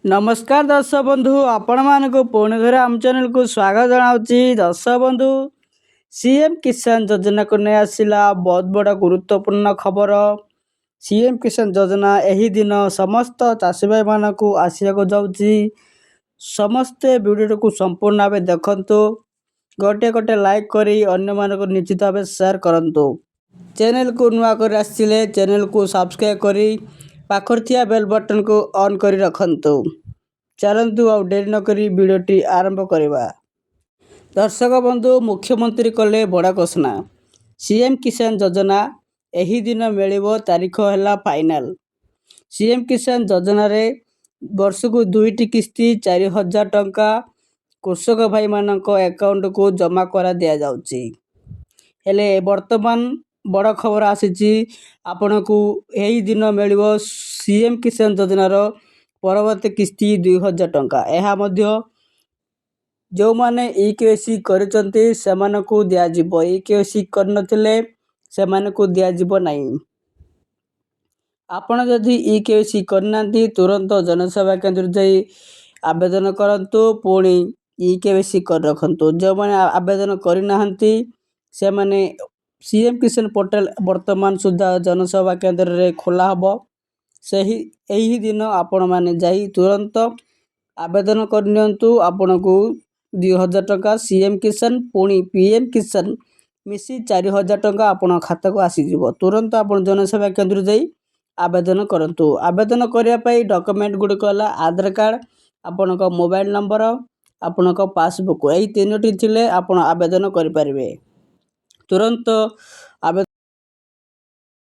नमस्कार दर्शक बंधु आपण मानक पुणी थे आम चैनल को स्वागत जनावि। दर्शक बंधु सीएम किसान योजना को नहीं आसला बहुत बड़ा गुरुत्वपूर्ण खबर। सीएम किसान योजना यही दिन समस्त चाषी भाई मान को आसवाक जाऊँगी। समस्ते वीडियो को संपूर्ण भाव देखु, गोटे गोटे लाइक करी अन्य मानक निश्चित भाव शेयर करंतु। चैनल को नुआ कर आसिले चैनल को सब्सक्राइब करी पाखर थिया बेल बटन को ऑन करी रखंतु। चलंतु आ डेरी न करी वीडियोटी आरंभ करवा। दर्शक बंधु मुख्यमंत्री कले बड़ा घोषणा। सीएम किसान योजना यही दिन मिलिबो तारीख है फाइनाल। सीएम किसान योजना रे वर्ष को 2टी किस्ती 4000 टंका कृषक भाई मानक अकाउंट को जमा करा दिया जाउची। हेले वर्तमान बड़ खबर आसी आपण को यही दिन मिलिबो सीएम किसान योजना रो परवर्ती किस्ती 2000 टंका। यह जो माने ईकेसी करचंती सेमान को दिया जिवो, ईकेसी करनथिले सेमान को दिया जिवो नहीं। आपण जदि ईकेसी करनांती तुरंत जनसेवा केंद्र जाई आवेदन करंतु। पुणी ईकेसी कर रखंतु। जो माने आवेदन करिनाहंती से माने सीएम किसान पोर्टल वर्तमान सुधा जनसेवा केंद्र रे खोला हबो। सही यही दिन आपण माने जाई तुरंत आवेदन करनियंतु। आपण को 2000 टंका सीएम किसान पुणी पीएम किसान मिसी 4000 टंका आपण खाता को आसी जिवो। तुरंत आपण जनसेवा केंद्र जाई आवेदन करंतु। आवेदन करिया पई डॉक्यूमेंट गुडी कहला आधार कार्ड, आपण को मोबाइल नंबर, आपण को पासबुक, यही तीनोटी थिले आपण आवेदन करि परिबे। तुरंत